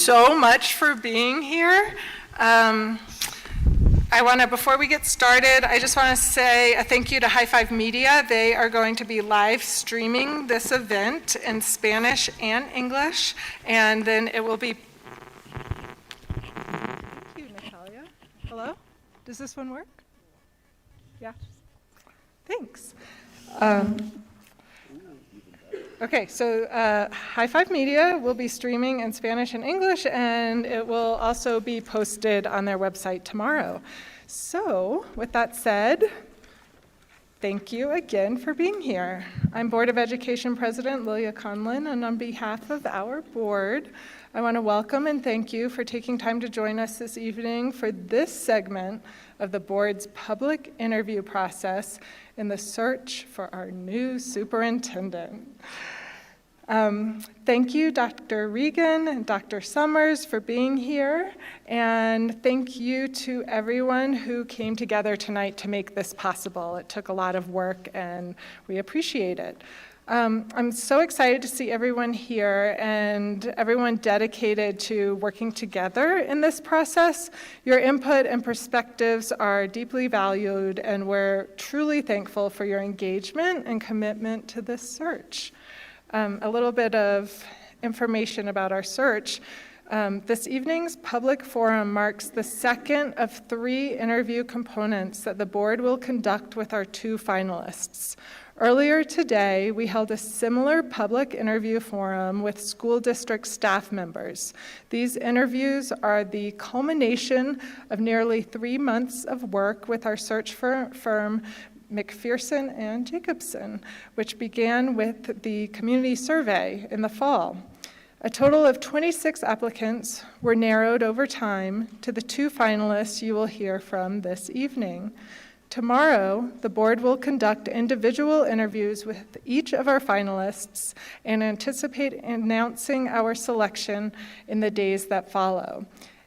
So much for being here. Before we get started, I just want to say a thank you to High Five Media. They are going to be live streaming this event in Spanish and English, and then it will be... Thank you, Natalia. Hello? Does this one work? Yeah? Thanks. Okay, so High Five Media will be streaming in Spanish and English, and it will also be posted on their website tomorrow. So, with that said, thank you again for being here. I'm Board of Education President Lilia Conlin, and on behalf of our board, I want to welcome and thank you for taking time to join us this evening for this segment of the board's public interview process in the search for our new superintendent. Thank you, Dr. Regan and Dr. Summers, for being here, and thank you to everyone who came together tonight to make this possible. It took a lot of work, and we appreciate it. I'm so excited to see everyone here and everyone dedicated to working together in this process. Your input and perspectives are deeply valued, and we're truly thankful for your engagement and commitment to this search. A little bit of information about our search. This evening's public forum marks the second of 3 interview components that the board will conduct with our 2 finalists. Earlier today, we held a similar public interview forum with school district staff members. These interviews are the culmination of nearly 3 months of work with our search firm, McPherson and Jacobson, which began with the community survey in the fall. A total of 26 applicants were narrowed over time to the 2 finalists you will hear from this evening. Tomorrow, the board will conduct individual interviews with each of our finalists and anticipate announcing our selection in the days that follow.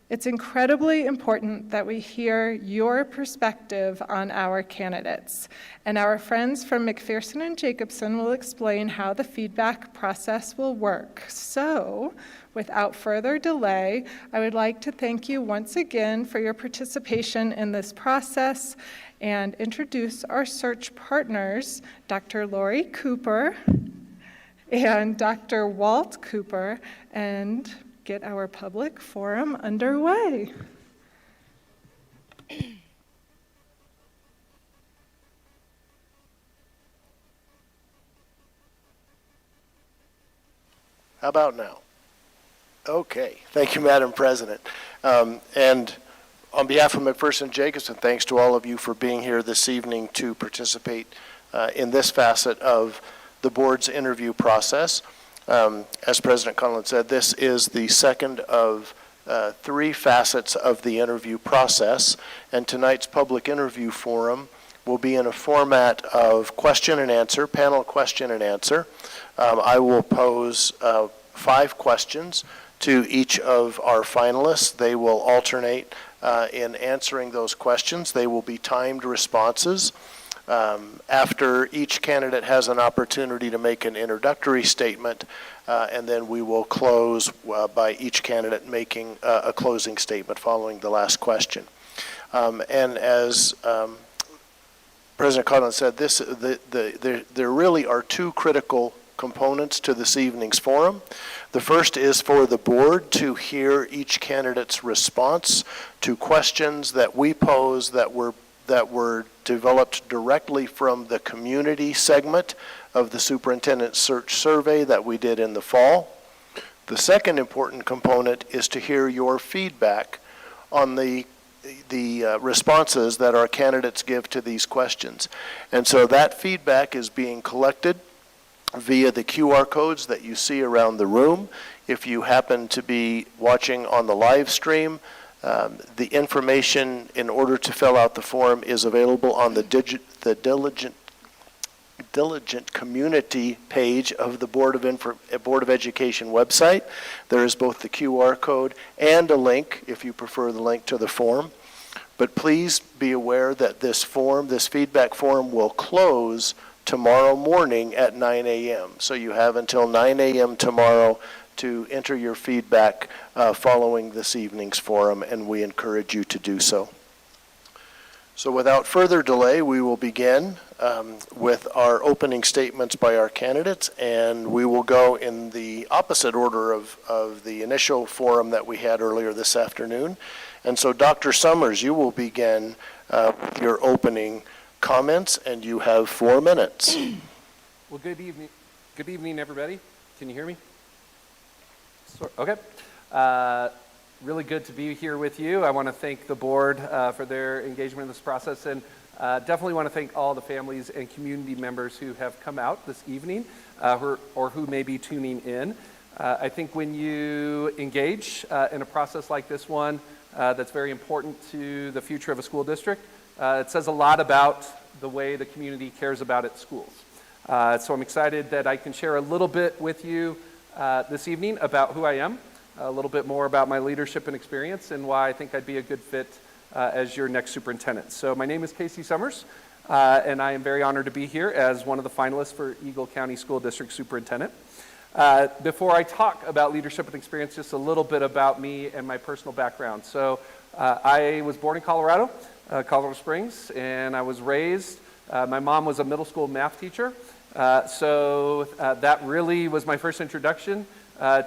It's incredibly important that we hear your perspective on our candidates, and our friends from McPherson and Jacobson will explain how the feedback process will work. So, without further delay, I would like to thank you once again for your participation in this process and introduce our search partners, Dr. Lori Cooper and Dr. Walt Cooper, and get our public forum underway. How about now? Okay, thank you, Madam President. And on behalf of McPherson Jacobson, thanks to all of you for being here this evening to participate in this facet of the board's interview process. As President Conlon said, this is the second of 3 facets of the interview process, and tonight's public interview forum will be in a format of question and answer, panel question and answer. I will pose 5 questions to each of our finalists. They will alternate in answering those questions. They will be timed responses. After each candidate has an opportunity to make an introductory statement, and then we will close by each candidate making a closing statement following the last question. And as President Conlon said, there really are 2 critical components to this evening's forum. The first is for the board to hear each candidate's response to questions that we pose that were developed directly from the community segment of the superintendent search survey that we did in the fall. The second important component is to hear your feedback on the responses that our candidates give to these questions. And so that feedback is being collected via the QR codes that you see around the room. If you happen to be watching on the live stream, the information in order to fill out the form is available on the Diligent Community page of the Board of Education website. There is both the QR code and a link, if you prefer the link to the form. But please be aware that this feedback form will close tomorrow morning at 9 a.m. So you have until 9 a.m. tomorrow to enter your feedback following this evening's forum, and we encourage you to do so. So without further delay, we will begin with our opening statements by our candidates, and we will go in the opposite order of the initial forum that we had earlier this afternoon. And so Dr. Summers, you will begin with your opening comments, and you have 4 minutes. Well, good evening. Good evening, everybody. Can you hear me? Okay. Really good to be here with you. I want to thank the board for their engagement in this process, and definitely want to thank all the families and community members who have come out this evening or who may be tuning in. I think when you engage in a process like this one that's very important to the future of a school district, it says a lot about the way the community cares about its schools. So I'm excited that I can share a little bit with you this evening about who I am, a little bit more about my leadership and experience, and why I think I'd be a good fit as your next superintendent. So my name is Casey Summers, and I am very honored to be here as one of the finalists for Eagle County School District Superintendent. Before I talk about leadership and experience, just a little bit about me and my personal background. So I was born in Colorado, Colorado Springs, and I was raised, my mom was a middle school math teacher, so that really was my first introduction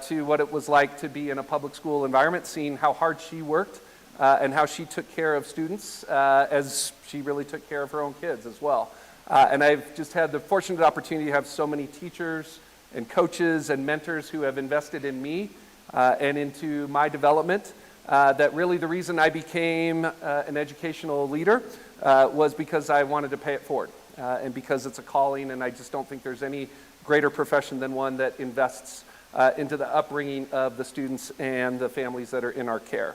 to what it was like to be in a public school environment, seeing how hard she worked and how she took care of students as she really took care of her own kids as well. And I've just had the fortunate opportunity to have so many teachers and coaches and mentors who have invested in me and into my development that really the reason I became an educational leader was because I wanted to pay it forward and because it's a calling, and I just don't think there's any greater profession than one that invests into the upbringing of the students and the families that are in our care.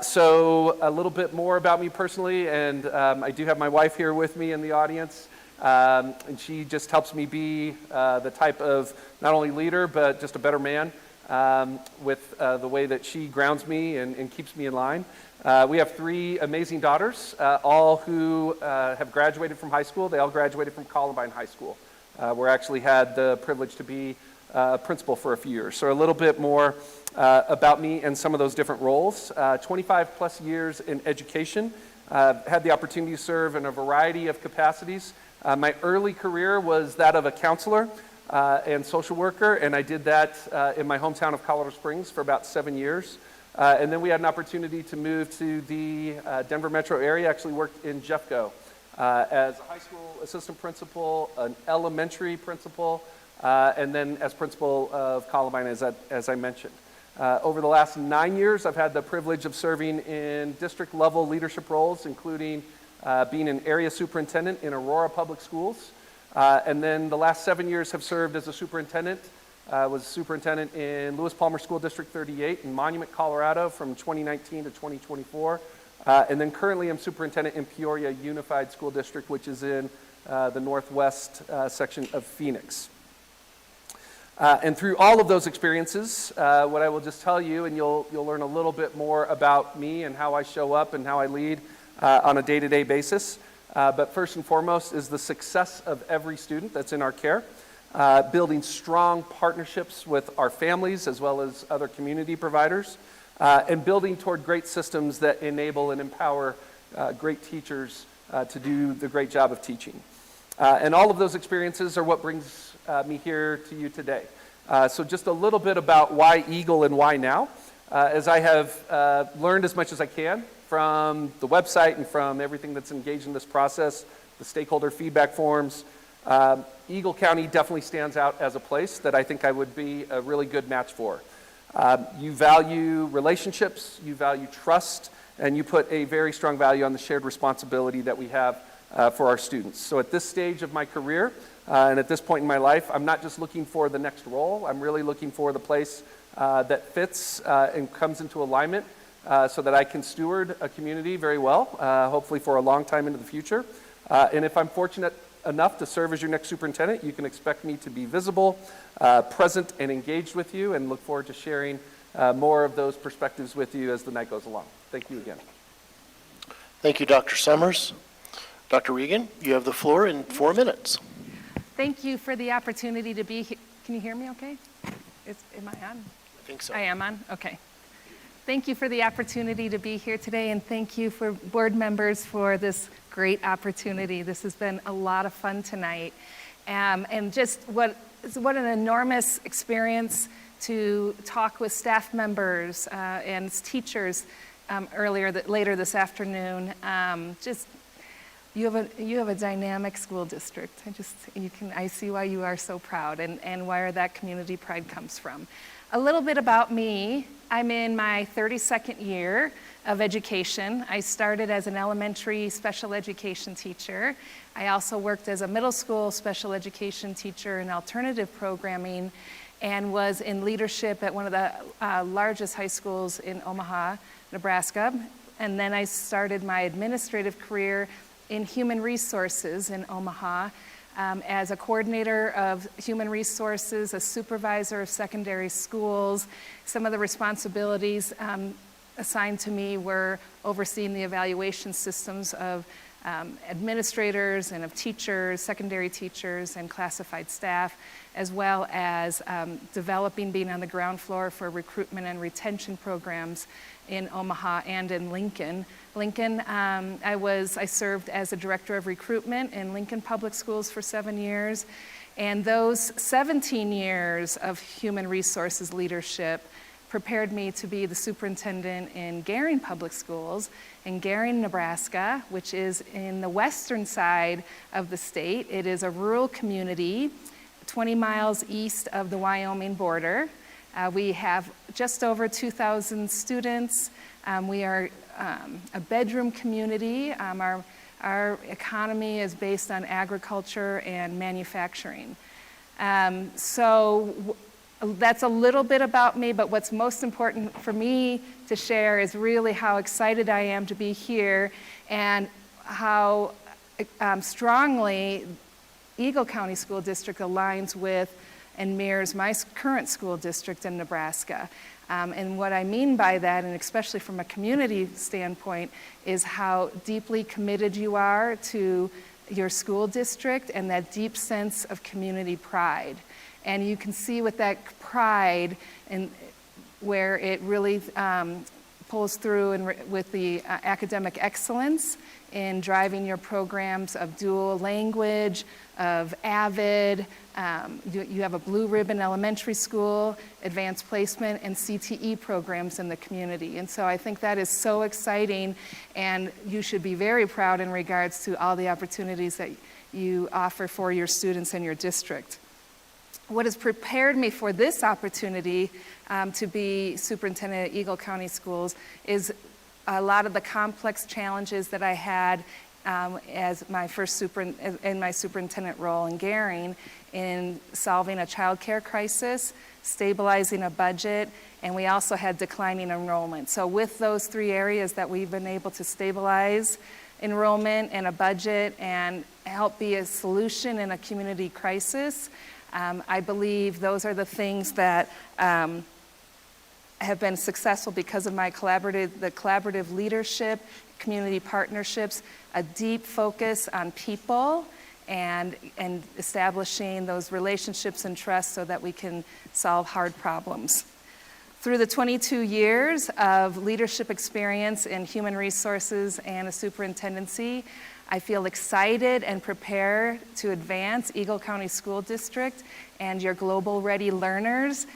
So a little bit more about me personally, and I do have my wife here with me in the audience, and she just helps me be the type of not only leader, but just a better man with the way that she grounds me and keeps me in line. We have 3 amazing daughters, all who have graduated from high school. They all graduated from Columbine High School. We actually had the privilege to be principal for a few years. So a little bit more about me and some of those different roles. 25 plus years in education. Had the opportunity to serve in a variety of capacities. My early career was that of a counselor and social worker, and I did that in my hometown of Colorado Springs for about 7 years. And then we had an opportunity to move to the Denver metro area. Actually worked in Jeffco as a high school assistant principal, an elementary principal, and then as principal of Columbine, as I mentioned. Over the last 9 years, I've had the privilege of serving in district level leadership roles, including being an area superintendent in Aurora Public Schools. And then the last 7 years have served as a superintendent. Was superintendent in Lewis Palmer School District 38 in Monument, Colorado from 2019 to 2024. And then currently I'm superintendent in Peoria Unified School District, which is in the northwest section of Phoenix. And through all of those experiences, what I will just tell you, and you'll learn a little bit more about me and how I show up and how I lead on a day-to-day basis. But first and foremost is the success of every student that's in our care, building strong partnerships with our families as well as other community providers, and building toward great systems that enable and empower great teachers to do the great job of teaching. And all of those experiences are what brings me here to you today. So just a little bit about why Eagle and why now. As I have learned as much as I can from the website and from everything that's engaged in this process, the stakeholder feedback forms, Eagle County definitely stands out as a place that I think I would be a really good match for. You value relationships, you value trust, and you put a very strong value on the shared responsibility that we have for our students. So at this stage of my career and at this point in my life, I'm not just looking for the next role, I'm really looking for the place that fits and comes into alignment so that I can steward a community very well, hopefully for a long time into the future. And if I'm fortunate enough to serve as your next superintendent, you can expect me to be visible, present, and engaged with you, and look forward to sharing more of those perspectives with you as the night goes along. Thank you again. Thank you, Dr. Summers. Dr. Regan, you have the floor in 4 minutes. Thank you for the opportunity to be here. Can you hear me okay? Am I on? I think so. I am on? Okay. Thank you for the opportunity to be here today, and thank you for board members for this great opportunity. This has been a lot of fun tonight. And just what an enormous experience to talk with staff members and teachers later this afternoon. You have a dynamic school district. I see why you are so proud and where that community pride comes from. A little bit about me. I'm in my 32nd year of education. I started as an elementary special education teacher. I also worked as a middle school special education teacher in alternative programming and was in leadership at one of the largest high schools in Omaha, Nebraska. And then I started my administrative career in human resources in Omaha as a coordinator of human resources, a supervisor of secondary schools. Some of the responsibilities assigned to me were overseeing the evaluation systems of administrators and of teachers, secondary teachers, and classified staff, as well as being on the ground floor for recruitment and retention programs in Omaha and in Lincoln. I served as a director of recruitment in Lincoln Public Schools for 7 years, and those 17 years of human resources leadership prepared me to be the superintendent in Gering Public Schools in Gering, Nebraska, which is in the western side of the state. It is a rural community 20 miles east of the Wyoming border. We have just over 2,000 students. We are a bedroom community. Our economy is based on agriculture and manufacturing. So that's a little bit about me, but what's most important for me to share is really how excited I am to be here and how strongly Eagle County School District aligns with and mirrors my current school district in Nebraska. And what I mean by that, and especially from a community standpoint, is how deeply committed you are to your school district and that deep sense of community pride. And you can see with that pride and where it really pulls through and with the academic excellence in driving your programs of dual language, of AVID. You have a Blue Ribbon Elementary School, advanced placement, and CTE programs in the community. And so I think that is so exciting, and you should be very proud in regards to all the opportunities that you offer for your students in your district. What has prepared me for this opportunity to be superintendent at Eagle County Schools is a lot of the complex challenges that I had as my in my superintendent role in Gering, in solving a child care crisis, stabilizing a budget, and we also had declining enrollment. So with those three areas that we've been able to stabilize enrollment and a budget and help be a solution in a community crisis, I believe those are the things that have been successful because of my collaborative leadership, community partnerships, a deep focus on people, and establishing those relationships and trust so that we can solve hard problems. Through the 22 years of leadership experience in human resources and a superintendency, I feel excited and prepared to advance Eagle County School District and your global ready learners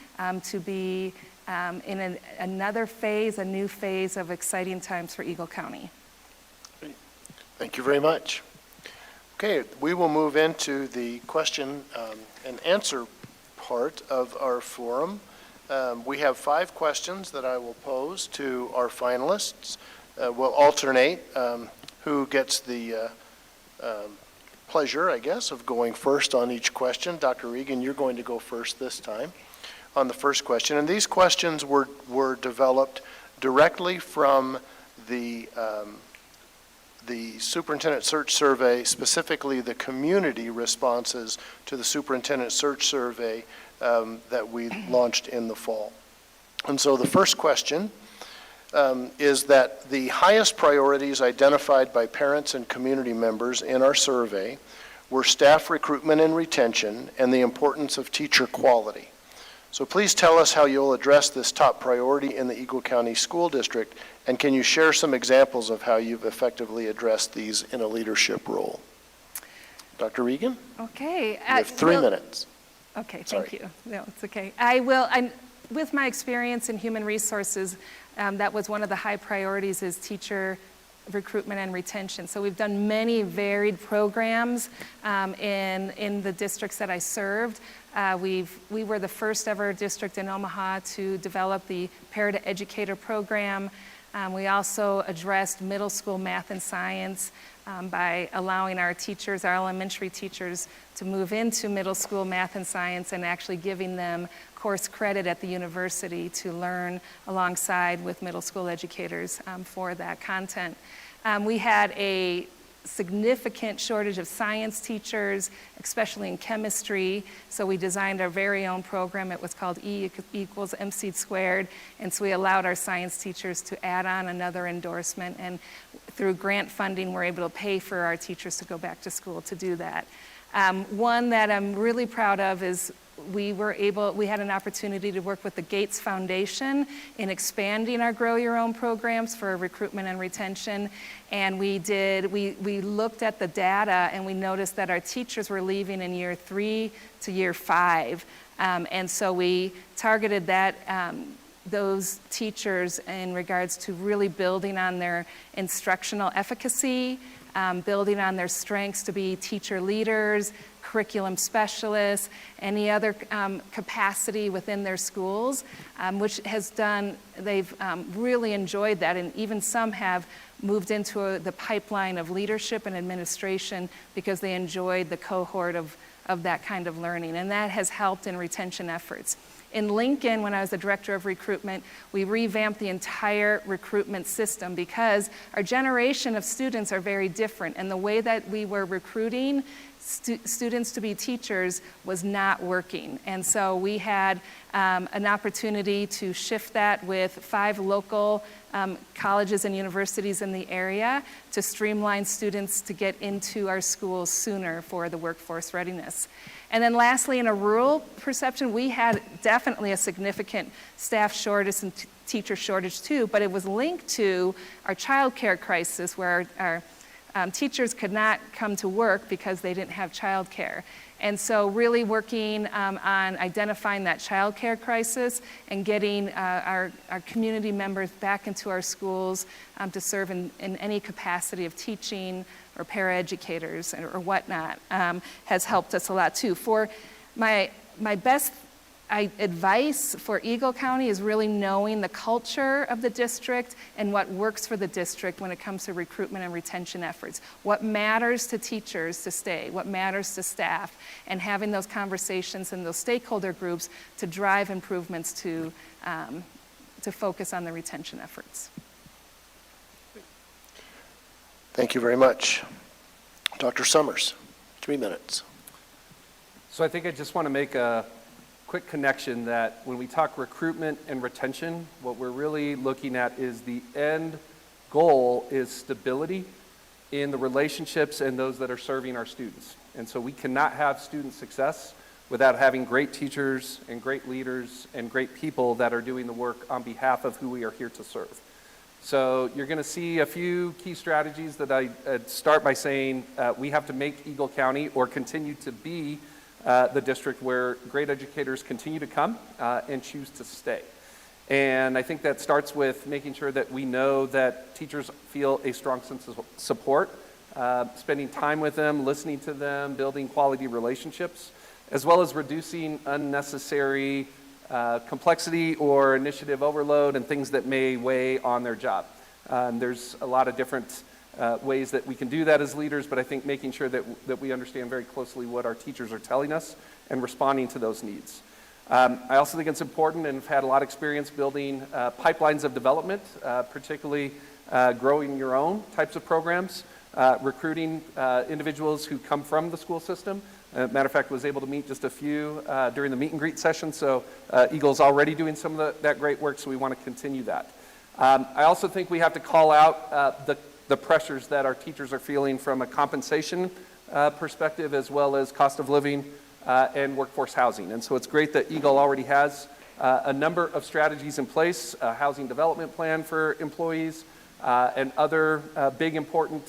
to be in another phase, a new phase of exciting times for Eagle County. Thank you very much. Okay, we will move into the question and answer part of our forum. We have 5 questions that I will pose to our finalists. We'll alternate who gets the pleasure, I guess, of going first on each question. Dr. Regan, you're going to go first this time on the first question. And these questions were developed directly from the Superintendent Search Survey, specifically the community responses to the Superintendent Search Survey that we launched in the fall. And so the first question is that the highest priorities identified by parents and community members in our survey were staff recruitment and retention and the importance of teacher quality. So please tell us how you'll address this top priority in the Eagle County School District, and can you share some examples of how you've effectively addressed these in a leadership role? Dr. Regan, Okay. you have 3 minutes. Okay, Sorry. thank you. No, it's okay. With my experience in human resources, that was one of the high priorities is teacher recruitment and retention. So we've done many varied programs in the districts that I served. We were the first ever district in Omaha to develop the Parent Educator program. We also addressed middle school math and science by allowing our teachers, our elementary teachers, to move into middle school math and science and actually giving them course credit at the university to learn alongside with middle school educators for that content. We had a significant shortage of science teachers, especially in chemistry, so we designed our very own program. It was called E equals MC squared, and so we allowed our science teachers to add on another endorsement, and through grant funding, we're able to pay for our teachers to go back to school to do that. One that I'm really proud of is we had an opportunity to work with the Gates Foundation in expanding our Grow Your Own programs for recruitment and retention. And we looked at the data and we noticed that our teachers were leaving in year 3 to year 5. And so we targeted those teachers in regards to really building on their instructional efficacy, building on their strengths to be teacher leaders, curriculum specialists, any other capacity within their schools, which they've really enjoyed that, and even some have moved into the pipeline of leadership and administration because they enjoyed the cohort of that kind of learning, and that has helped in retention efforts. In Lincoln, when I was the director of recruitment, we revamped the entire recruitment system because our generation of students are very different, and the way that we were recruiting students to be teachers was not working. And so we had an opportunity to shift that with 5 local colleges and universities in the area to streamline students to get into our schools sooner for the workforce readiness. And then lastly, in a rural perception, we had definitely a significant staff shortage and teacher shortage too, but it was linked to our childcare crisis where our teachers could not come to work because they didn't have childcare. And so really working on identifying that childcare crisis and getting our community members back into our schools to serve in any capacity of teaching or paraeducators or whatnot has helped us a lot too. For my best advice for Eagle County is really knowing the culture of the district and what works for the district when it comes to recruitment and retention efforts. What matters to teachers to stay, what matters to staff, and having those conversations in those stakeholder groups to drive improvements to focus on the retention efforts. Thank you very much. Dr. Summers, 3 minutes. So I think I just want to make a quick connection that when we talk recruitment and retention, what we're really looking at is the end goal is stability in the relationships and those that are serving our students. And so we cannot have student success without having great teachers and great leaders and great people that are doing the work on behalf of who we are here to serve. So you're going to see a few key strategies that I start by saying we have to make Eagle County or continue to be the district where great educators continue to come and choose to stay. And I think that starts with making sure that we know that teachers feel a strong sense of support, spending time with them, listening to them, building quality relationships, as well as reducing unnecessary complexity or initiative overload and things that may weigh on their job. There's a lot of different ways that we can do that as leaders, but I think making sure that we understand very closely what our teachers are telling us and responding to those needs. I also think it's important, and have had a lot of experience building pipelines of development, particularly growing your own types of programs, recruiting individuals who come from the school system. Matter of fact, was able to meet just a few during the meet and greet session, so Eagle's already doing some of that great work, so we want to continue that. I also think we have to call out the pressures that our teachers are feeling from a compensation perspective, as well as cost of living and workforce housing. And so it's great that Eagle already has a number of strategies in place, a housing development plan for employees, and other big important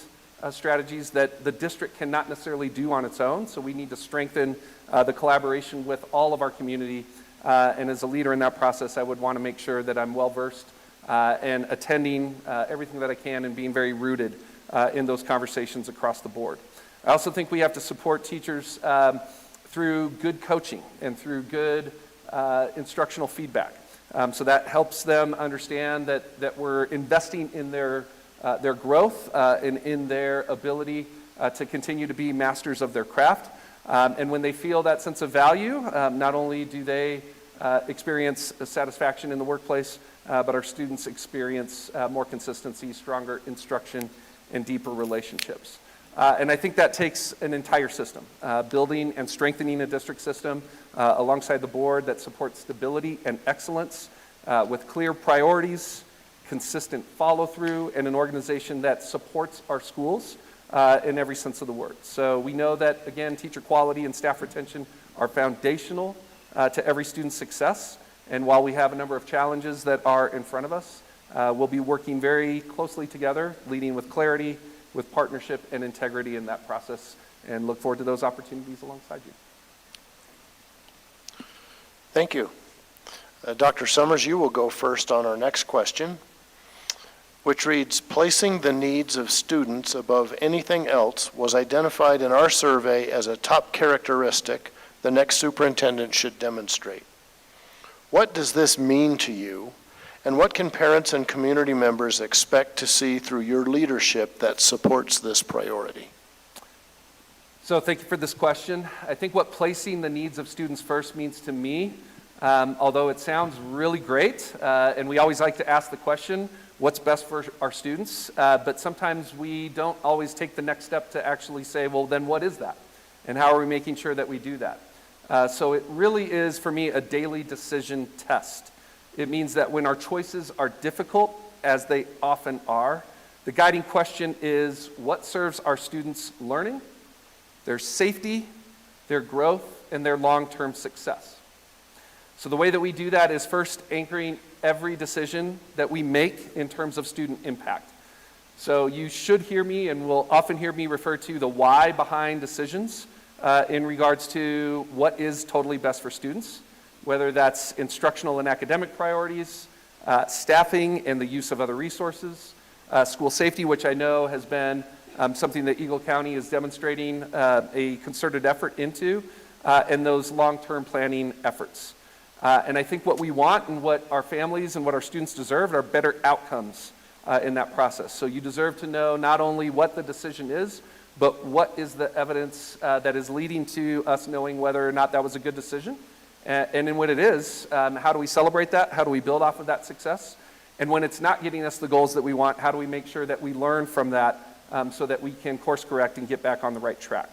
strategies that the district cannot necessarily do on its own. So we need to strengthen the collaboration with all of our community. And as a leader in that process, I would want to make sure that I'm well-versed and attending everything that I can and being very rooted in those conversations across the board. I also think we have to support teachers through good coaching and through good instructional feedback. So that helps them understand that we're investing in their growth and in their ability to continue to be masters of their craft. And when they feel that sense of value, not only do they experience satisfaction in the workplace, but our students experience more consistency, stronger instruction, and deeper relationships. And I think that takes an entire system, building and strengthening a district system alongside the board that supports stability and excellence with clear priorities, consistent follow-through, and an organization that supports our schools in every sense of the word. So we know that, again, teacher quality and staff retention are foundational to every student's success. And while we have a number of challenges that are in front of us, we'll be working very closely together, leading with clarity, with partnership and integrity in that process, and look forward to those opportunities alongside you. Thank you. Dr. Summers, you will go first on our next question, which reads, placing the needs of students above anything else was identified in our survey as a top characteristic the next superintendent should demonstrate. What does this mean to you, and what can parents and community members expect to see through your leadership that supports this priority? So thank you for this question. I think what placing the needs of students first means to me, although it sounds really great, and we always like to ask the question, what's best for our students? But sometimes we don't always take the next step to actually say, well, then what is that? And how are we making sure that we do that? So it really is, for me, a daily decision test. It means that when our choices are difficult, as they often are, the guiding question is what serves our students' learning, their safety, their growth, and their long-term success. So the way that we do that is first anchoring every decision that we make in terms of student impact. So you should hear me and will often hear me refer to the why behind decisions in regards to what is totally best for students, whether that's instructional and academic priorities, staffing and the use of other resources, school safety, which I know has been something that Eagle County is demonstrating a concerted effort into, and those long-term planning efforts. And I think what we want and what our families and what our students deserve are better outcomes in that process. So you deserve to know not only what the decision is, but what is the evidence that is leading to us knowing whether or not that was a good decision. And in what it is, how do we celebrate that? How do we build off of that success? And when it's not getting us the goals that we want, how do we make sure that we learn from that so that we can course correct and get back on the right track?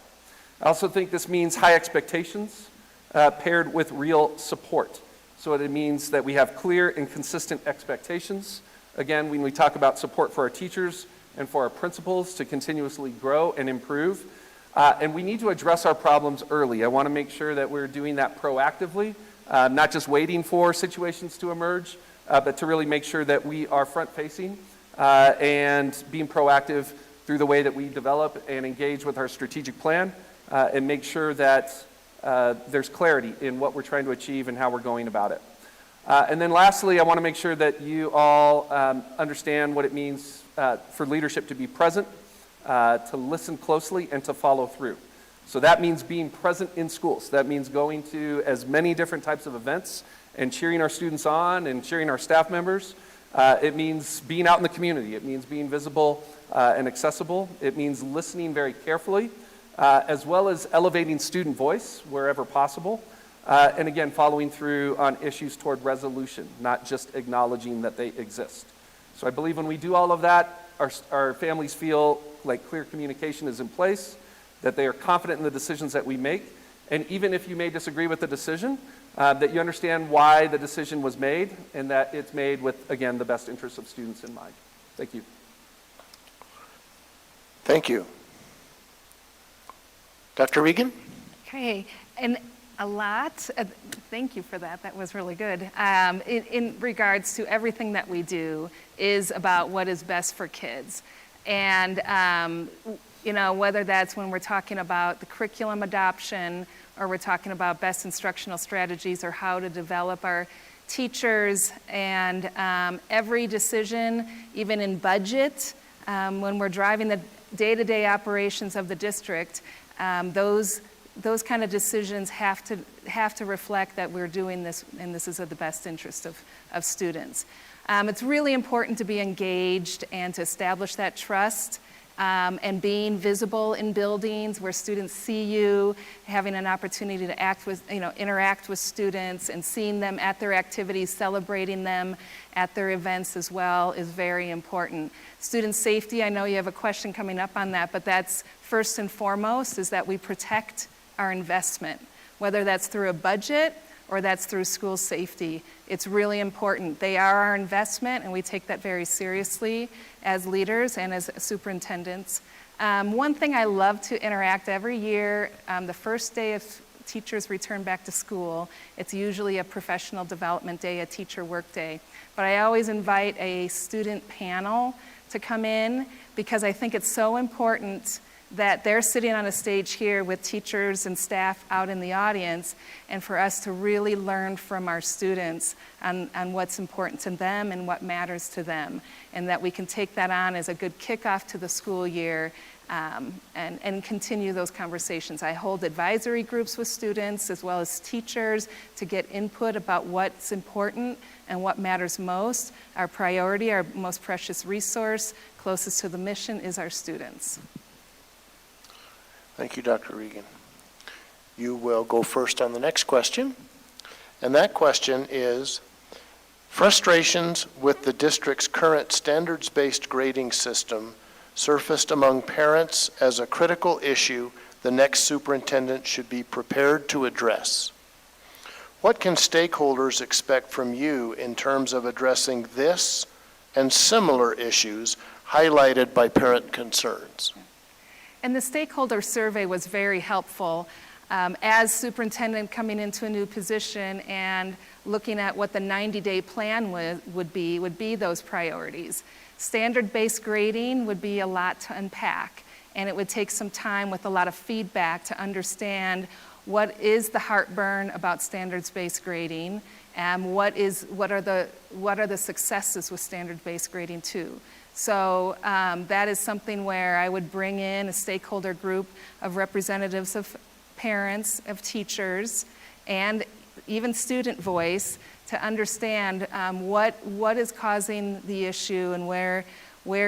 I also think this means high expectations paired with real support. So it means that we have clear and consistent expectations. Again, when we talk about support for our teachers and for our principals to continuously grow and improve, and we need to address our problems early. I want to make sure that we're doing that proactively, not just waiting for situations to emerge, but to really make sure that we are front-facing and being proactive through the way that we develop and engage with our strategic plan and make sure that there's clarity in what we're trying to achieve and how we're going about it. And then lastly, I want to make sure that you all understand what it means for leadership to be present, to listen closely, and to follow through. So that means being present in schools. That means going to as many different types of events and cheering our students on and cheering our staff members. It means being out in the community. It means being visible and accessible. It means listening very carefully, as well as elevating student voice wherever possible. And again, following through on issues toward resolution, not just acknowledging that they exist. So I believe when we do all of that, our families feel like clear communication is in place, that they are confident in the decisions that we make, and even if you may disagree with the decision, that you understand why the decision was made, and that it's made with, again, the best interests of students in mind. Thank you. Thank you. Dr. Regan? Okay, And a lot, thank you for that, that was really good. In regards to everything that we do is about what is best for kids. And, you know, whether that's when we're talking about the curriculum adoption, or we're talking about best instructional strategies, or how to develop our teachers, and every decision, even in budget, when we're driving the day-to-day operations of the district, those kind of decisions have to reflect that we're doing this, and this is of the best interest of students. It's really important to be engaged and to establish that trust, and being visible in buildings where students see you, having an opportunity to interact with students, and seeing them at their activities, celebrating them at their events as well is very important. Student safety, I know you have a question coming up on that, but that's first and foremost, is that we protect our investment, whether that's through a budget or that's through school safety. It's really important. They are our investment, and we take that very seriously as leaders and as superintendents. One thing I love to interact every year, the first day of teachers return back to school, it's usually a professional development day, a teacher work day. But I always invite a student panel to come in, because I think it's so important that they're sitting on a stage here with teachers and staff out in the audience, and for us to really learn from our students on what's important to them and what matters to them, and that we can take that on as a good kickoff to the school year, and continue those conversations. I hold advisory groups with students as well as teachers to get input about what's important and what matters most. Our priority, our most precious resource, closest to the mission, is our students. Thank you, Dr. Regan. You will go first on the next question. And that question is, frustrations with the district's current standards-based grading system surfaced among parents as a critical issue the next superintendent should be prepared to address. What can stakeholders expect from you in terms of addressing this and similar issues highlighted by parent concerns? And the stakeholder survey was very helpful. As superintendent coming into a new position and looking at what the 90-day plan would be those priorities. Standard-based grading would be a lot to unpack, and it would take some time with a lot of feedback to understand what is the heartburn about standards-based grading, and what are the successes with standard-based grading too. So that is something where I would bring in a stakeholder group of representatives of parents, of teachers, and even student voice to understand what is causing the issue and where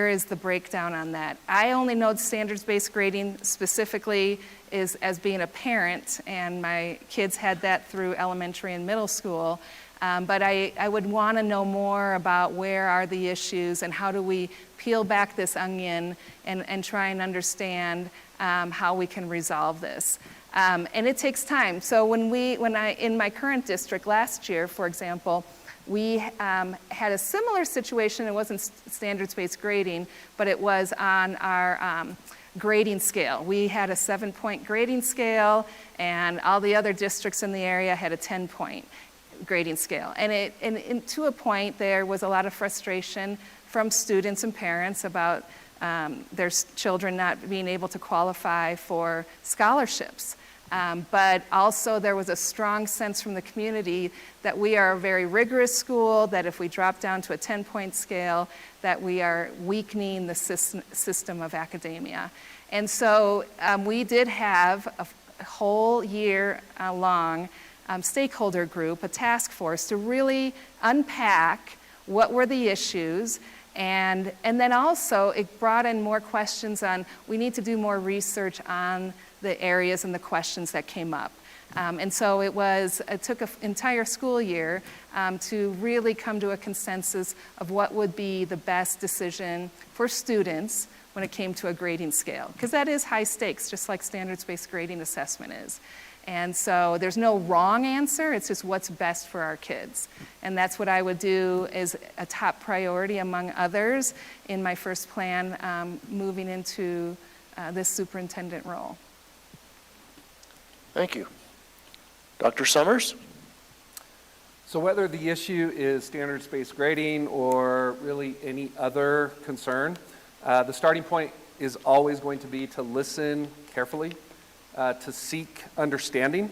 is the breakdown on that. I only know standards-based grading specifically is as being a parent, and my kids had that through elementary and middle school. But I would want to know more about where are the issues and how do we peel back this onion and try and understand how we can resolve this. And it takes time. So in my current district last year, for example, we had a similar situation. It wasn't standards-based grading, but it was on our grading scale. We had a 7-point grading scale, and all the other districts in the area had a 10-point grading scale. And to a point, there was a lot of frustration from students and parents about their children not being able to qualify for scholarships. But also there was a strong sense from the community that we are a very rigorous school, that if we drop down to a 10-point scale, that we are weakening the system of academia. And so we did have a whole year long stakeholder group, a task force, to really unpack what were the issues. And then also it brought in more questions on, we need to do more research on the areas and the questions that came up. And so it took an entire school year to really come to a consensus of what would be the best decision for students when it came to a grading scale. Because that is high stakes, just like standards-based grading assessment is. And so there's no wrong answer, it's just what's best for our kids. And that's what I would do as a top priority among others in my first plan moving into this superintendent role. Thank you. Dr. Summers? So whether the issue is standards-based grading or really any other concern, the starting point is always going to be to listen carefully, to seek understanding,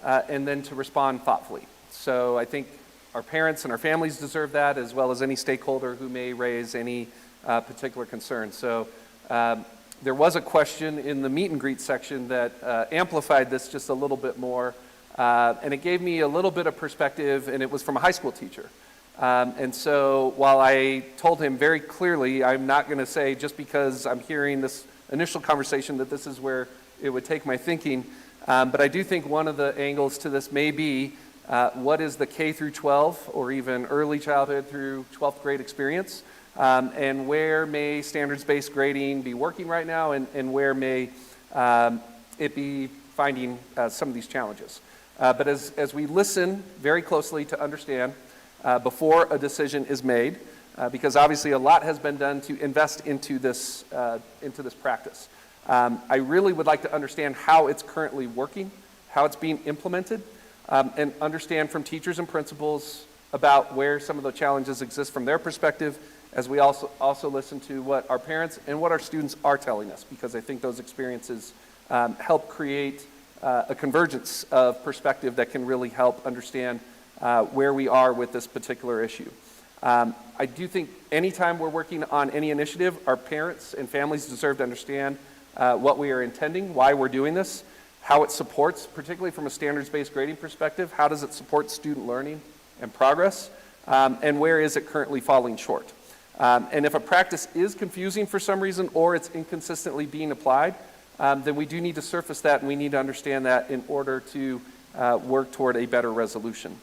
and then to respond thoughtfully. So I think our parents and our families deserve that, as well as any stakeholder who may raise any particular concern. So there was a question in the meet and greet section that amplified this just a little bit more, and it gave me a little bit of perspective, and it was from a high school teacher. And so while I told him very clearly, I'm not going to say just because I'm hearing this initial conversation that this is where it would take my thinking, but I do think one of the angles to this may be what is the K through 12 or even early childhood through 12th grade experience, and where may standards-based grading be working right now, and where may it be finding some of these challenges. But as we listen very closely to understand before a decision is made, because obviously a lot has been done to invest into this practice. I really would like to understand how it's currently working, how it's being implemented, and understand from teachers and principals about where some of the challenges exist from their perspective, as we also listen to what our parents and what our students are telling us, because I think those experiences help create a convergence of perspective that can really help understand where we are with this particular issue. I do think anytime we're working on any initiative, our parents and families deserve to understand what we are intending, why we're doing this, how it supports, particularly from a standards-based grading perspective, how does it support student learning and progress, and where is it currently falling short. And if a practice is confusing for some reason or it's inconsistently being applied, then we do need to surface that, and we need to understand that in order to work toward a better resolution.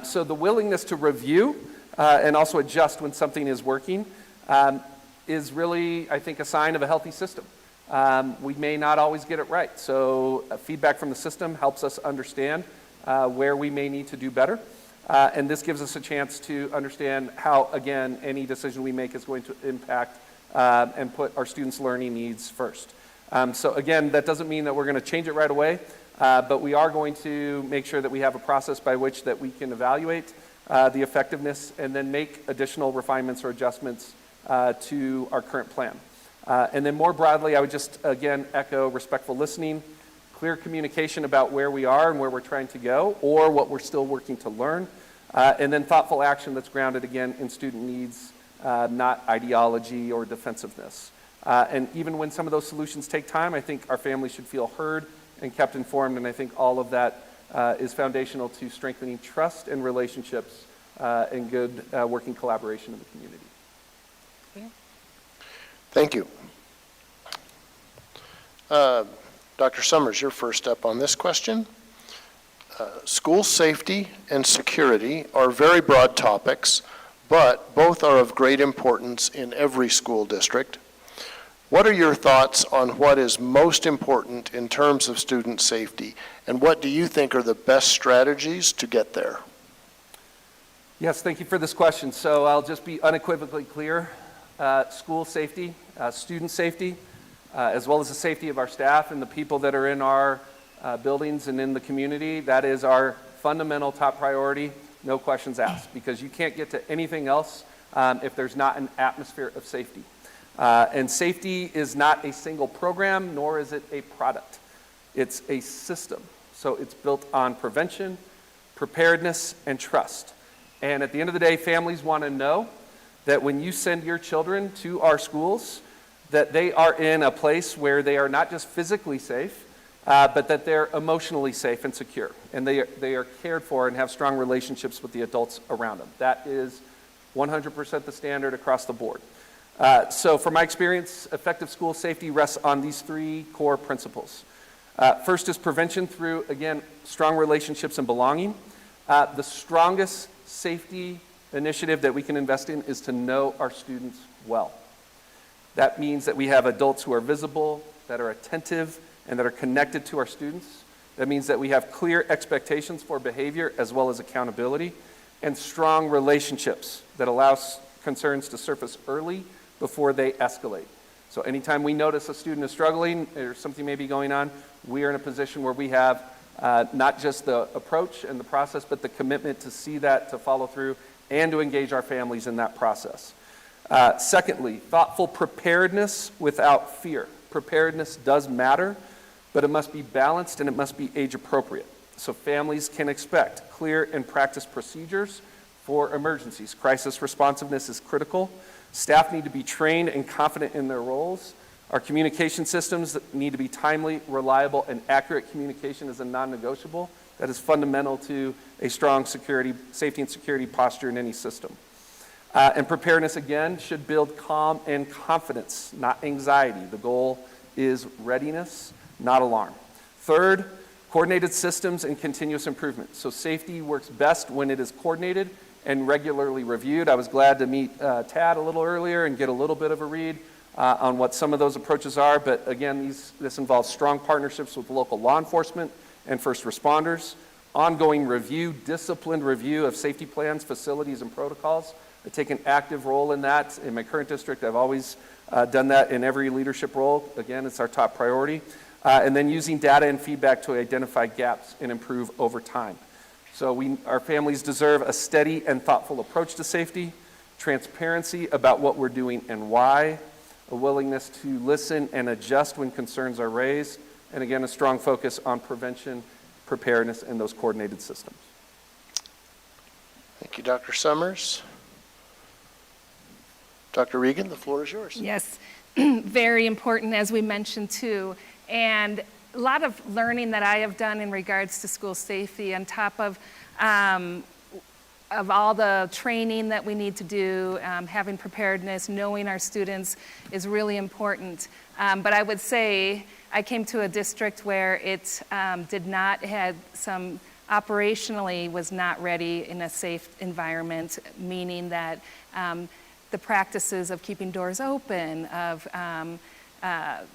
So the willingness to review and also adjust when something is working is really, I think, a sign of a healthy system. We may not always get it right, so feedback from the system helps us understand where we may need to do better. And this gives us a chance to understand how, again, any decision we make is going to impact and put our students' learning needs first. So again, that doesn't mean that we're going to change it right away, but we are going to make sure that we have a process by which that we can evaluate the effectiveness and then make additional refinements or adjustments to our current plan. And then more broadly, I would just, again, echo respectful listening, clear communication about where we are and where we're trying to go, or what we're still working to learn, and then thoughtful action that's grounded, again, in student needs, not ideology or defensiveness. And even when some of those solutions take time, I think our families should feel heard and kept informed, and I think all of that is foundational to strengthening trust and relationships and good working collaboration in the community. Thank you. Dr. Summers, you're first up on this question. School safety and security are very broad topics, but both are of great importance in every school district. What are your thoughts on what is most important in terms of student safety, and what do you think are the best strategies to get there? Yes, thank you for this question. So I'll just be unequivocally clear. School safety, student safety, as well as the safety of our staff and the people that are in our buildings and in the community, that is our fundamental top priority, no questions asked, because you can't get to anything else if there's not an atmosphere of safety. And safety is not a single program, nor is it a product. It's a system. So it's built on prevention, preparedness, and trust. And at the end of the day, families want to know that when you send your children to our schools, that they are in a place where they are not just physically safe, but that they're emotionally safe and secure. And they are cared for and have strong relationships with the adults around them. That is 100% the standard across the board. So from my experience, effective school safety rests on these three core principles. First is prevention through, again, strong relationships and belonging. The strongest safety initiative that we can invest in is to know our students well. That means that we have adults who are visible, that are attentive, and that are connected to our students. That means that we have clear expectations for behavior as well as accountability, and strong relationships that allow concerns to surface early before they escalate. So anytime we notice a student is struggling or something may be going on, we are in a position where we have Not just the approach and the process, but the commitment to see that, to follow through, and to engage our families in that process. Secondly, thoughtful preparedness without fear. Preparedness does matter, but it must be balanced and it must be age appropriate. So families can expect clear and practiced procedures for emergencies. Crisis responsiveness is critical. Staff need to be trained and confident in their roles. Our communication systems need to be timely, reliable, and accurate. Communication is a non-negotiable. That is fundamental to a strong safety and security posture in any system. And preparedness, again, should build calm and confidence, not anxiety. The goal is readiness, not alarm. Third, coordinated systems and continuous improvement. So safety works best when it is coordinated and regularly reviewed. I was glad to meet Tad a little earlier and get a little bit of a read on what some of those approaches are. But again, this involves strong partnerships with local law enforcement and first responders, ongoing review, disciplined review of safety plans, facilities, and protocols. I take an active role in that. In my current district, I've always done that in every leadership role. Again, it's our top priority. And then using data and feedback to identify gaps and improve over time. So our families deserve a steady and thoughtful approach to safety, transparency about what we're doing and why, a willingness to listen and adjust when concerns are raised, and again, a strong focus on prevention, preparedness, and those coordinated systems. Thank you, Dr. Summers. Dr. Regan, the floor is yours. Yes, very important, as we mentioned too. And a lot of learning that I have done in regards to school safety on top of all the training that we need to do, having preparedness, knowing our students is really important. But I would say I came to a district where it did not have some operationally was not ready in a safe environment, meaning that the practices of keeping doors open, of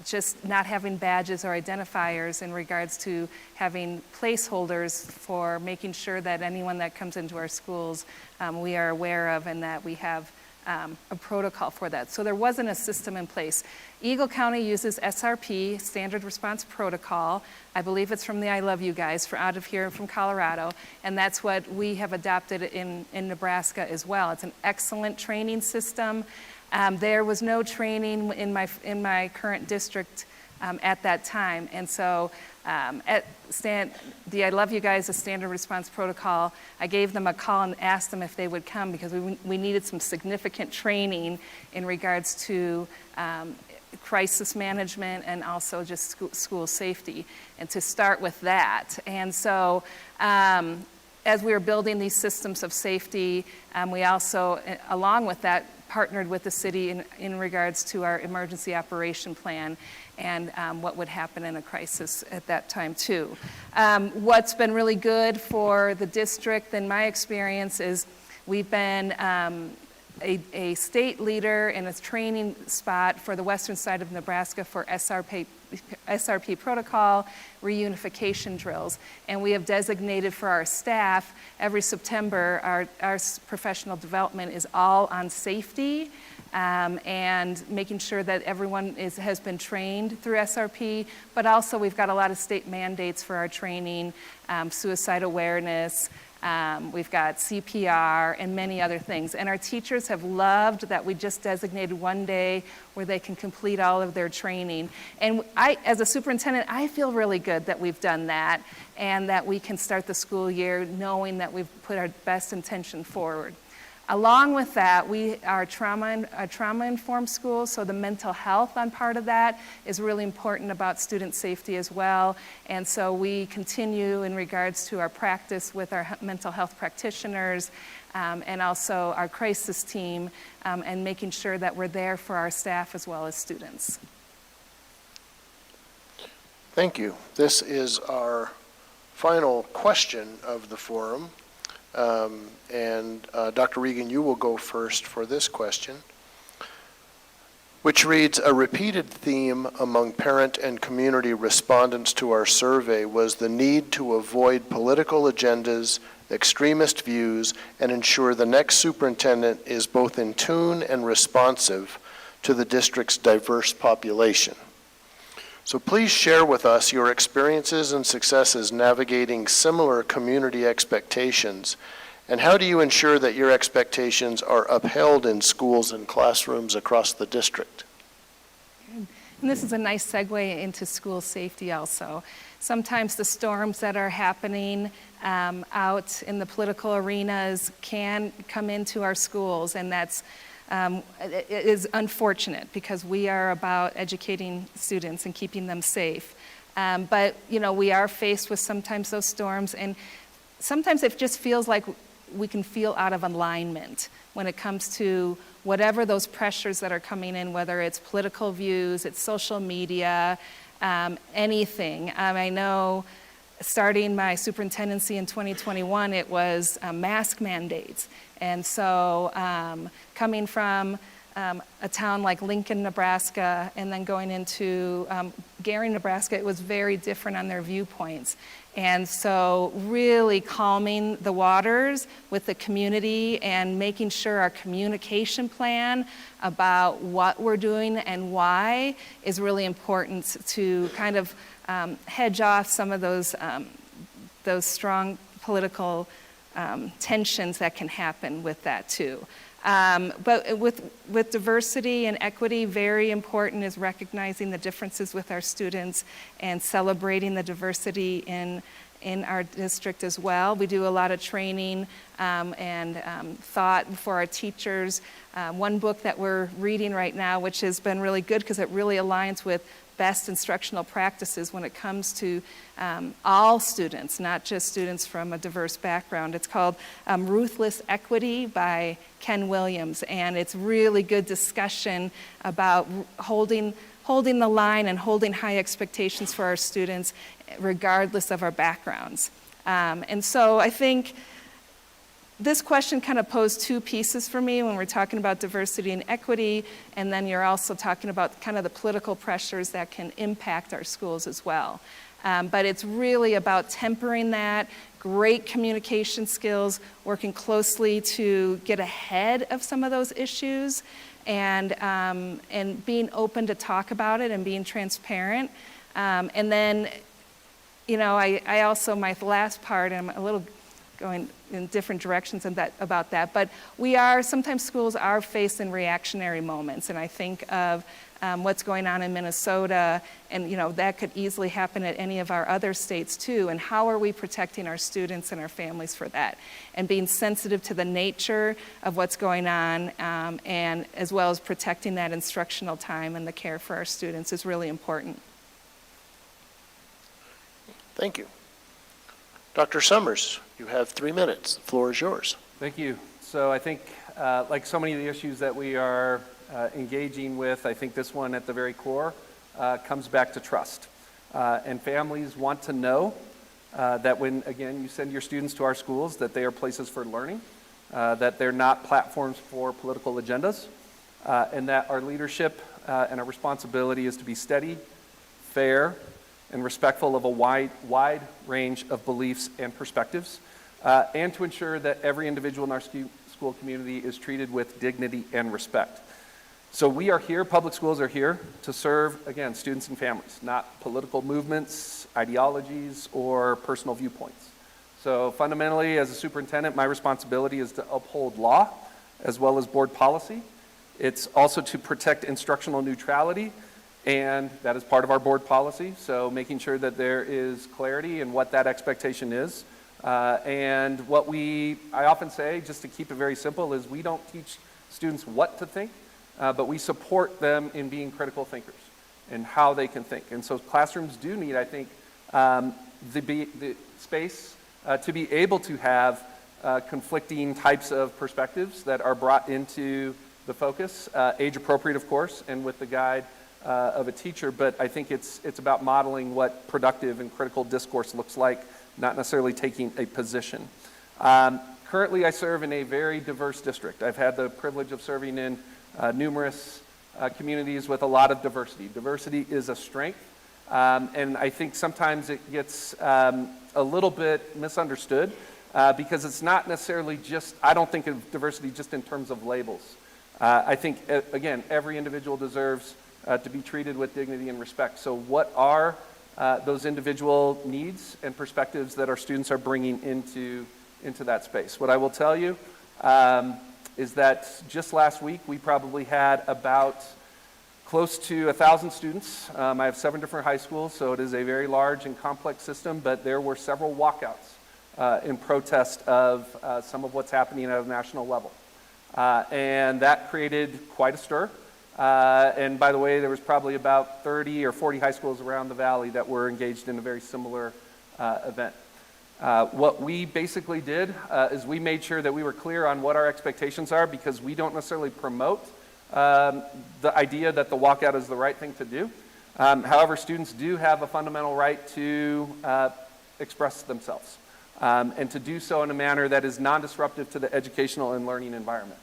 just not having badges or identifiers in regards to having placeholders for making sure that anyone that comes into our schools we are aware of and that we have a protocol for that. So there wasn't a system in place. Eagle County uses SRP, Standard Response Protocol. I believe it's from the I Love You guys out of here from Colorado, and that's what we have adopted in Nebraska as well. It's an excellent training system. There was no training in my current district at that time, and so the I Love You guys, the Standard Response Protocol, I gave them a call and asked them if they would come because we needed some significant training in regards to crisis management and also just school safety, and to start with that. And so as we were building these systems of safety, we also, along with that, partnered with the city in regards to our emergency operation plan and what would happen in a crisis at that time too. What's been really good for the district in my experience is we've been a state leader in a training spot for the western side of Nebraska for SRP protocol reunification drills. And we have designated for our staff, every September, our professional development is all on safety and making sure that everyone has been trained through SRP, but also we've got a lot of state mandates for our training, suicide awareness, we've got CPR and many other things. And our teachers have loved that we just designated one day where they can complete all of their training. And I, as a superintendent, I feel really good that we've done that and that we can start the school year knowing that we've put our best intention forward. Along with that, we are a trauma-informed school, so the mental health on part of that is really important about student safety as well. And so we continue in regards to our practice with our mental health practitioners and also our crisis team and making sure that we're there for our staff as well as students. Thank you. This is our final question of the forum. Dr. Regan, you will go first for this question, which reads, a repeated theme among parent and community respondents to our survey was the need to avoid political agendas, extremist views, and ensure the next superintendent is both in tune and responsive to the district's diverse population. So please share with us your experiences and successes navigating similar community expectations, and how do you ensure that your expectations are upheld in schools and classrooms across the district? And this is a nice segue into school safety also. Sometimes the storms that are happening out in the political arenas can come into our schools, and that's it is unfortunate because we are about educating students and keeping them safe. But we are faced with sometimes those storms, and sometimes it just feels like we can feel out of alignment when it comes to whatever those pressures that are coming in, whether it's political views, it's social media, anything. I know starting my superintendency in 2021, it was mask mandates. And so coming from a town like Lincoln, Nebraska, and then going into Gary, Nebraska, it was very different on their viewpoints. And so really calming the waters with the community and making sure our communication plan about what we're doing and why is really important to kind of hedge off some of those strong political tensions that can happen with that too. But with diversity and equity, very important is recognizing the differences with our students and celebrating the diversity in our district as well. We do a lot of training and thought for our teachers. One book that we're reading right now, which has been really good because it really aligns with best instructional practices when it comes to all students, not just students from a diverse background. It's called Ruthless Equity by Ken Williams, and it's really good discussion about holding the line and holding high expectations for our students regardless of our backgrounds. And so I think this question kind of posed two pieces for me when we're talking about diversity and equity, and then you're also talking about kind of the political pressures that can impact our schools as well. But it's really about tempering that, great communication skills, working closely to get ahead of some of those issues, and being open to talk about it and being transparent. And then, I also, my last part, I'm a little going in different directions about that, but sometimes schools are facing reactionary moments, and I think of what's going on in Minnesota, and that could easily happen at any of our other states too, and how are we protecting our students and our families for that, and being sensitive to the nature of what's going on, and as well as protecting that instructional time and the care for our students is really important. Thank you. Dr. Summers, you have 3 minutes. The floor is yours. Thank you. So I think, like so many of the issues that we are engaging with, I think this one at the very core comes back to trust. And families want to know that when, again, you send your students to our schools, that they are places for learning, that they're not platforms for political agendas, and that our leadership and our responsibility is to be steady, fair, and respectful of a wide range of beliefs and perspectives, and to ensure that every individual in our school community is treated with dignity and respect. So we are here, public schools are here to serve, again, students and families, not political movements, ideologies, or personal viewpoints. So fundamentally, as a superintendent, my responsibility is to uphold law as well as board policy. It's also to protect instructional neutrality, and that is part of our board policy, so making sure that there is clarity in what that expectation is. And what I often say, just to keep it very simple, is we don't teach students what to think, but we support them in being critical thinkers and how they can think. And so classrooms do need, I think, the space to be able to have conflicting types of perspectives that are brought into the focus, age appropriate, of course, and with the guide of a teacher, but I think it's about modeling what productive and critical discourse looks like, not necessarily taking a position. Currently, I serve in a very diverse district. I've had the privilege of serving in numerous communities with a lot of diversity. Diversity is a strength, and I think sometimes it gets a little bit misunderstood because it's not necessarily I don't think of diversity just in terms of labels. I think, again, every individual deserves to be treated with dignity and respect. So what are those individual needs and perspectives that our students are bringing into that space? What I will tell you is that just last week we probably had about close to 1,000 students. I have 7 different high schools, so it is a very large and complex system, but there were several walkouts in protest of some of what's happening at a national level. And that created quite a stir. And by the way, there was probably about 30 or 40 high schools around the valley that were engaged in a very similar event. What we basically did is we made sure that we were clear on what our expectations are, because we don't necessarily promote the idea that the walkout is the right thing to do. However, students do have a fundamental right to express themselves and to do so in a manner that is non-disruptive to the educational and learning environment.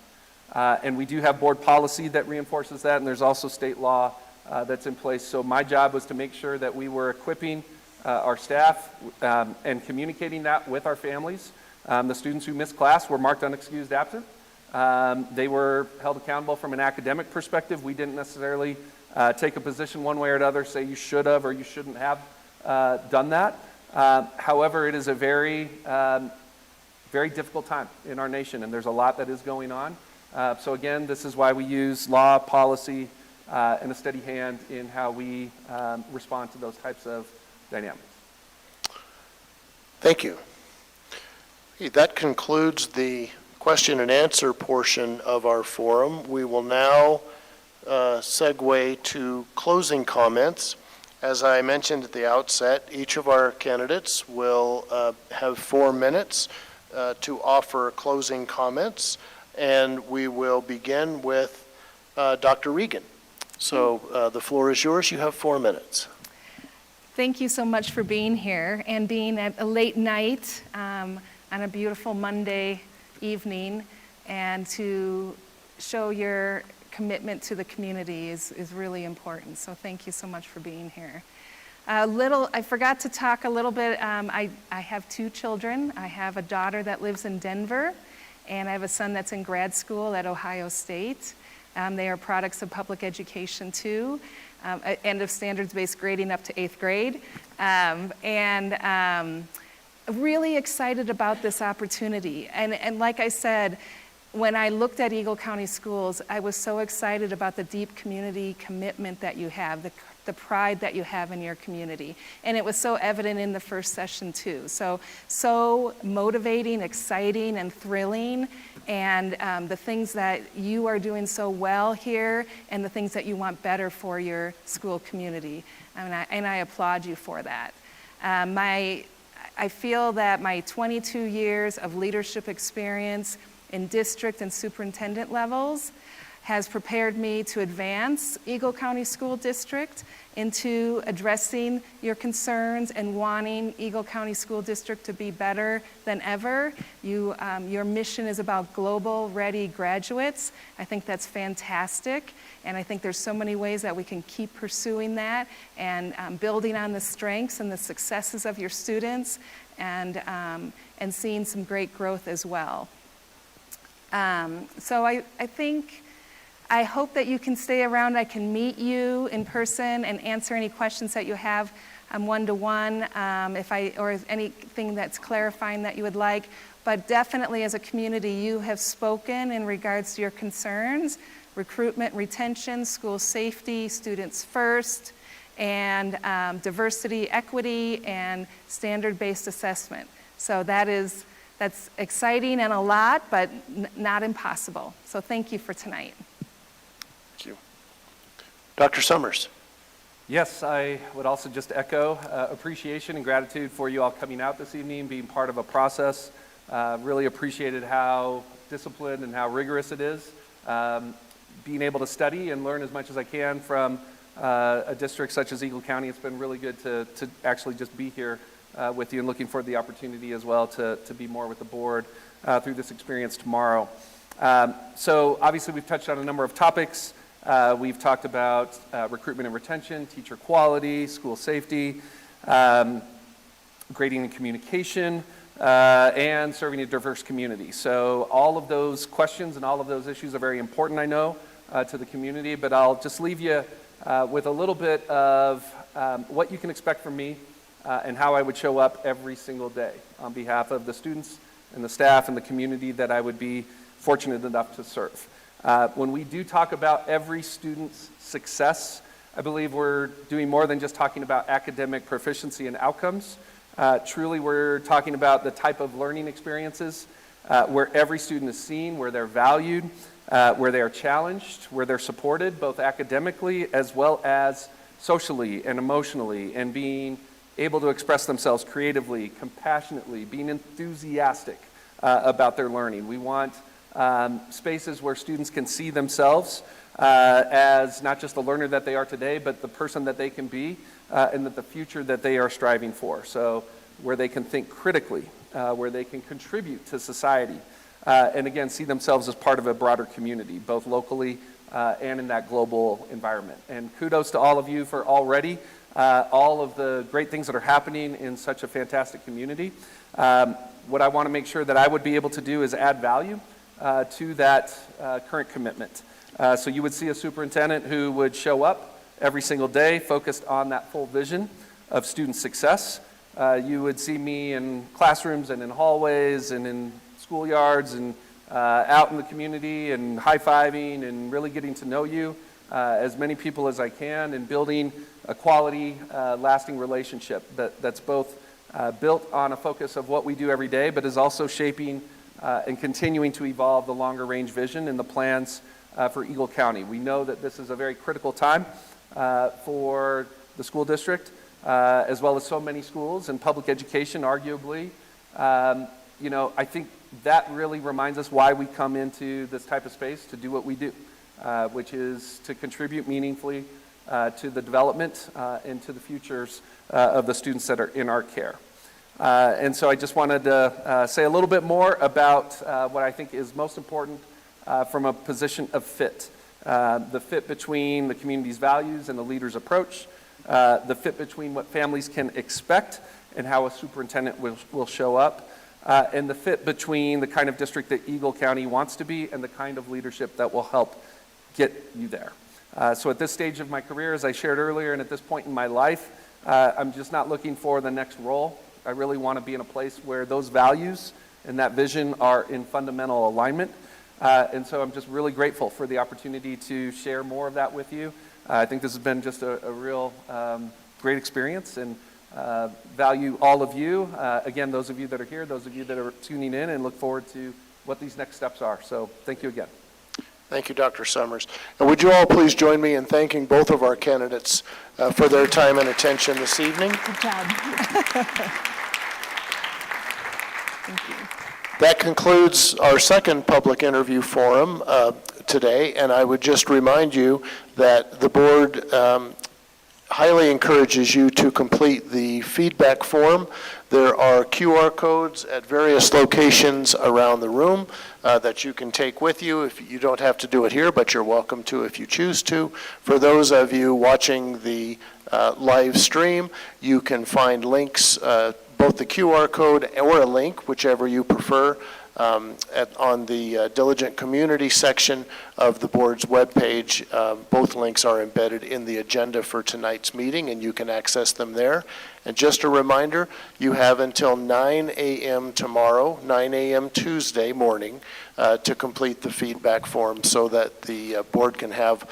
And we do have board policy that reinforces that, and there's also state law that's in place. So my job was to make sure that we were equipping our staff and communicating that with our families. The students who missed class were marked unexcused absent. They were held accountable from an academic perspective. We didn't necessarily take a position one way or another, say you should have or you shouldn't have done that. However, it is a very, very difficult time in our nation, and there's a lot that is going on. So again, this is why we use law, policy, and a steady hand in how we respond to those types of dynamics. Thank you. Okay, that concludes the question and answer portion of our forum. We will now segue to closing comments. As I mentioned at the outset, each of our candidates will have 4 minutes to offer closing comments, and we will begin with Dr. Regan. So the floor is yours. You have 4 minutes. Thank you so much for being here and being at a late night on a beautiful Monday evening, and to show your commitment to the community is really important. So thank you so much for being here. I forgot to talk a little bit. I have 2 children. I have a daughter that lives in Denver, and I have a son that's in grad school at Ohio State. They are products of public education too, end of standards-based grading up to 8th grade. Really excited about this opportunity. And like I said, when I looked at Eagle County Schools, I was so excited about the deep community commitment that you have, the pride that you have in your community. And it was so evident in the first session too. So motivating, exciting, and thrilling. And the things that you are doing so well here, and the things that you want better for your school community. And I applaud you for that. I feel that my 22 years of leadership experience in district and superintendent levels has prepared me to advance Eagle County School District into addressing your concerns and wanting Eagle County School District to be better than ever. Your mission is about global ready graduates. I think that's fantastic, and I think there's so many ways that we can keep pursuing that and building on the strengths and the successes of your students, and seeing some great growth as well. So I hope that you can stay around. I can meet you in person and answer any questions that you have one-to-one, or anything that's clarifying that you would like. But definitely as a community, you have spoken in regards to your concerns: recruitment, retention, school safety, students first, and diversity, equity, and standard-based assessment. So that's exciting and a lot, but not impossible. So thank you for tonight. Thank you. Dr. Summers. Yes, I would also just echo appreciation and gratitude for you all coming out this evening, being part of a process. Really appreciated how disciplined and how rigorous it is. Being able to study and learn as much as I can from a district such as Eagle County, it's been really good to actually just be here with you, and looking forward to the opportunity as well to be more with the board through this experience tomorrow. So obviously we've touched on a number of topics. We've talked about recruitment and retention, teacher quality, school safety, grading and communication, and serving a diverse community. So all of those questions and all of those issues are very important, I know, to the community, but I'll just leave you with a little bit of what you can expect from me and how I would show up every single day on behalf of the students and the staff and the community that I would be fortunate enough to serve. When we do talk about every student's success, I believe we're doing more than just talking about academic proficiency and outcomes. Truly, we're talking about the type of learning experiences where every student is seen, where they're valued, where they are challenged, where they're supported, both academically as well as socially and emotionally, and being able to express themselves creatively, compassionately, being enthusiastic about their learning. We want spaces where students can see themselves as not just the learner that they are today, but the person that they can be and that the future that they are striving for. So where they can think critically, where they can contribute to society, and again, see themselves as part of a broader community, both locally and in that global environment. And kudos to all of you for already all of the great things that are happening in such a fantastic community. What I want to make sure that I would be able to do is add value to that current commitment. So you would see a superintendent who would show up every single day focused on that full vision of student success. You would see me in classrooms and in hallways and in schoolyards and out in the community and high-fiving and really getting to know you, as many people as I can, and building a quality, lasting relationship that's both built on a focus of what we do every day, but is also shaping and continuing to evolve the longer range vision and the plans for Eagle County. We know that this is a very critical time for the school district, as well as so many schools and public education, arguably. I think that really reminds us why we come into this type of space to do what we do, which is to contribute meaningfully to the development and to the futures of the students that are in our care. And so I just wanted to say a little bit more about what I think is most important from a position of fit. The fit between the community's values and the leader's approach, the fit between what families can expect and how a superintendent will show up, and the fit between the kind of district that Eagle County wants to be and the kind of leadership that will help get you there. So at this stage of my career, as I shared earlier, and at this point in my life, I'm just not looking for the next role. I really want to be in a place where those values and that vision are in fundamental alignment. And so I'm just really grateful for the opportunity to share more of that with you. I think this has been just a real great experience, and value all of you. Again, those of you that are here, those of you that are tuning in, and look forward to what these next steps are. So thank you again. Thank you, Dr. Summers. And would you all please join me in thanking both of our candidates for their time and attention this evening. Good job. Thank you. That concludes our second public interview forum today, and I would just remind you that the board highly encourages you to complete the feedback form. There are QR codes at various locations around the room that you can take with you. If you don't have to do it here, but you're welcome to if you choose to. For those of you watching the live stream, you can find links, both the QR code or a link, whichever you prefer, on the Diligent Community section of the board's webpage. Both links are embedded in the agenda for tonight's meeting, and you can access them there. And just a reminder, you have until 9 a.m. tomorrow, 9 a.m. Tuesday morning, to complete the feedback form so that the board can have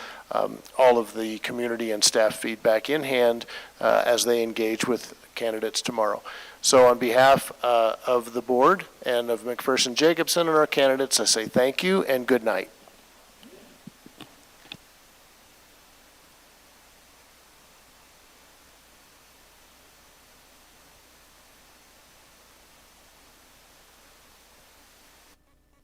all of the community and staff feedback in hand as they engage with candidates tomorrow. So on behalf of the board and of McPherson Jacobson and our candidates, I say thank you and good night.